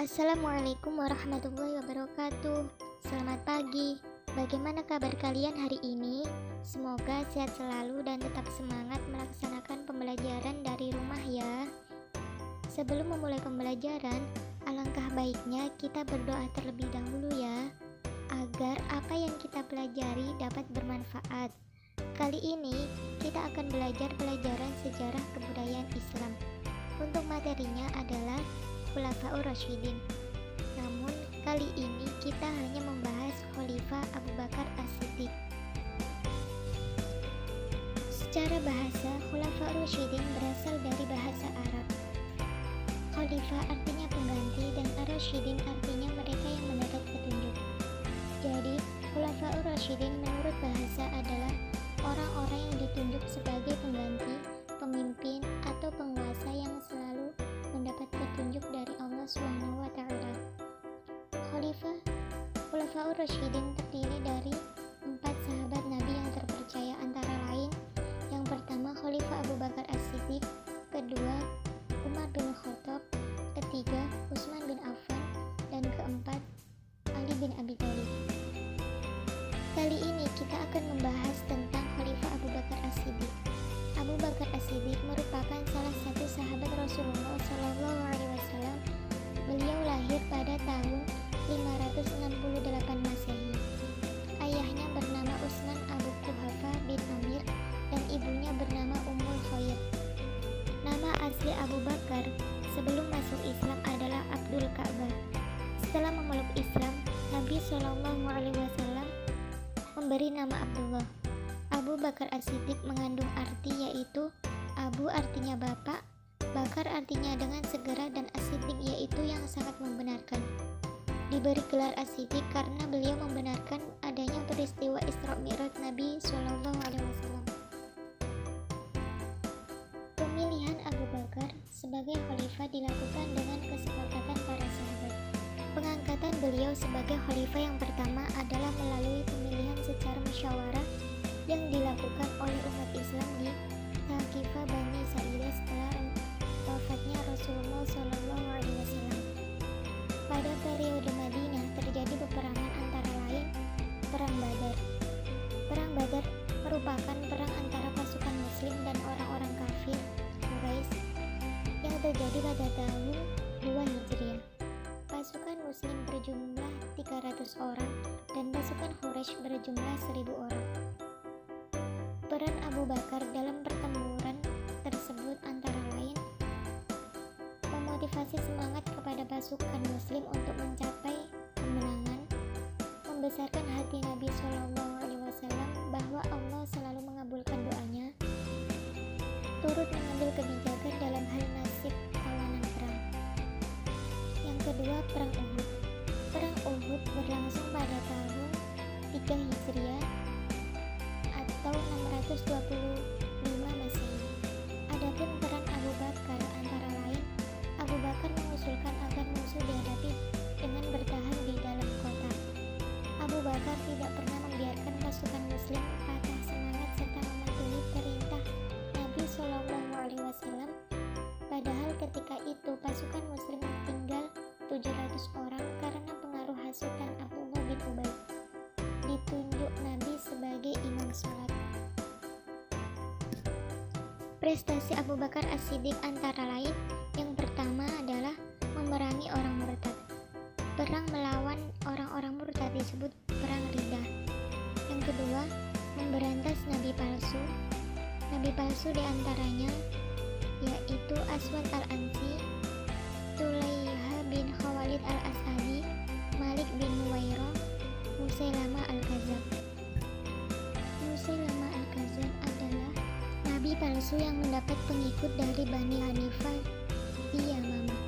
Assalamualaikum warahmatullahi wabarakatuh. Selamat pagi. Bagaimana kabar kalian hari ini? Semoga sehat selalu dan tetap semangat melaksanakan pembelajaran dari rumah ya. Sebelum memulai pembelajaran, alangkah baiknya kita berdoa terlebih dahulu ya, agar apa yang kita pelajari dapat bermanfaat. Kali ini kita akan belajar pelajaran sejarah kebudayaan Islam. Untuk materinya adalah Khulafaur Rasyidin. Namun kali ini kita hanya membahas Khalifah Abu Bakar As-Siddiq. Secara bahasa, Khulafaur Rasyidin berasal dari bahasa Arab. Khalifah artinya pengganti dan Ar-Rasyidin artinya mereka yang mendapat petunjuk. Jadi, Khulafaur Rasyidin menurut bahasa adalah orang-orang yang ditunjuk sebagai pengganti, pemimpin, atau penguasa yang selalu mendapat petunjuk dari Allah SWT. Khulafaur Rasyidin terdiri dari 4 sahabat Nabi yang terpercaya, antara lain yang pertama Khalifah Abu Bakar As-Siddiq, kedua Umar bin Khattab, ketiga Utsman bin Affan, dan keempat Ali bin Abi Thalib. Kali ini kita akan membahas tentang Khalifah Abu Bakar As-Siddiq. Abu Bakar As-Siddiq merupakan salah satu sahabat Rasulullah SAW. Beliau lahir pada tahun 568 Masehi. Ayahnya bernama Utsman Abu Quhafa bin Amir dan ibunya bernama Ummul Khair. Nama asli Abu Bakar sebelum masuk Islam adalah Abdul Ka'bah. Setelah memeluk Islam, Nabi SAW memberi nama Abdullah. Abu Bakar As-Siddiq mengandung arti yaitu Abu artinya bapak, Bakar artinya dengan segera, dan As-Siddiq yaitu yang sangat membenarkan. Diberi gelar As-Siddiq karena beliau membenarkan adanya peristiwa Isra Mi'raj Nabi SAW. Pemilihan Abu Bakar sebagai khalifah dilakukan dengan kesepakatan para sahabat. Pengangkatan beliau sebagai khalifah yang pertama adalah melalui pemilihan secara musyawarah yang dilakukan oleh umat Islam di Thaqifah Bani Sa'idah setelah wafatnya Rasulullah SAW. Pada periode Madinah terjadi peperangan antara lain Perang Badar. Perang Badar merupakan perang antara pasukan Muslim dan orang-orang kafir Quraisy yang terjadi pada tahun 2 Hijriah. Pasukan Muslim berjumlah 300 orang dan pasukan Quraisy berjumlah 1000 orang. Peran Abu Bakar dalam pertempuran tersebut antara lain memotivasi semangat kepada pasukan Muslim untuk mencapai kemenangan, membesarkan hati Nabi SAW bahwa Allah selalu mengabulkan doanya, turut mengambil kebijakan dalam hal nasib tawanan perang. Yang kedua, Perang Uhud. Perang Uhud berlangsung pada tahun 3 Hijriah atau 625 Masehi. Adapun peran Abu Bakar antara lain, Abu Bakar mengusulkan agar musuh dihadapi dengan bertahan di dalam kota. Abu Bakar tidak pernah membiarkan pasukan Muslim patah semangat serta mematuhi perintah Nabi SAW. Padahal ketika itu pasukan Muslim tinggal 700 orang karena pengaruh hasutan Abdullah bin Ubay. Ditunjuk Nabi sebagai imam sholat. Prestasi Abu Bakar As-Siddiq antara lain yang pertama adalah memerangi orang murtad. Perang melawan orang-orang murtad disebut Perang Riddah. Yang kedua, memberantas nabi palsu. Nabi palsu diantaranya yaitu Aswad al-Ansi, Tulaiha bin Khawalid al-Asadi, Malik bin Muwairah, Musailamah al-Kadzab. Musailamah al-Kadzab adalah nabi palsu yang mendapat pengikut dari Bani Hanifah di Yamamah.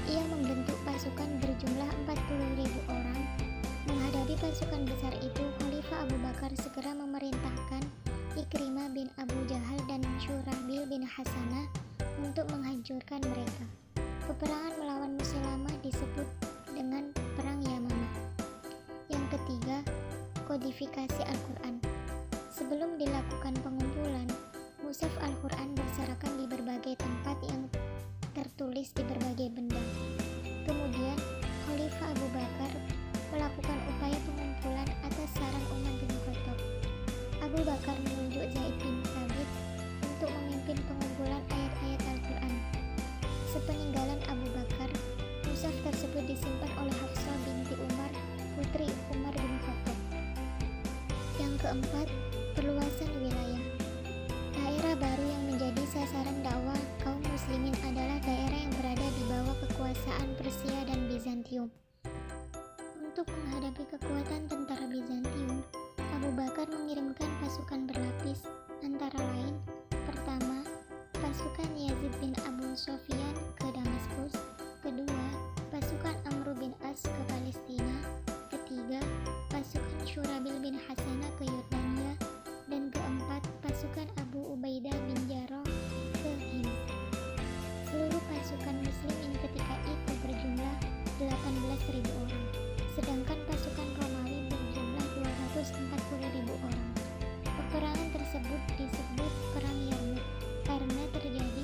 Ia membentuk pasukan berjumlah 40.000 orang. Menghadapi pasukan besar itu, Khalifah Abu Bakar segera memerintahkan Ikrimah bin Abu Jahal dan Syurahbil bin Hasanah untuk menghancurkan mereka. Peperangan melawan Musailamah disebut dengan Perang Yamamah. Yang ketiga, kodifikasi Al-Quran. Sebelum dilakukan pengumpulan, mushaf Al-Quran berserakan di berbagai tempat yang tertulis di berbagai benda. Kemudian disimpan oleh Hafsah binti Umar, putri Umar bin Khattab. Yang keempat, perluasan wilayah. Daerah baru yang menjadi sasaran dakwah kaum muslimin adalah daerah yang berada di bawah kekuasaan Persia dan Bizantium. Untuk menghadapi kekuatan tentara Bizantium, Abu Bakar mengirimkan pasukan berlapis, antara lain: pertama, pasukan Yazid bin Abu Sufyan ke Damaskus; kedua, pasukan Amr bin As ke Palestina; ketiga, pasukan Syurabil bin Hasanah ke Yordania; dan keempat, pasukan Abu Ubaidah bin Jarrah ke Hind. Seluruh pasukan muslimin ketika itu berjumlah 18.000 orang, sedangkan pasukan Romawi berjumlah 240.000 orang. Peperangan tersebut disebut Perang Yarmuk karena terjadi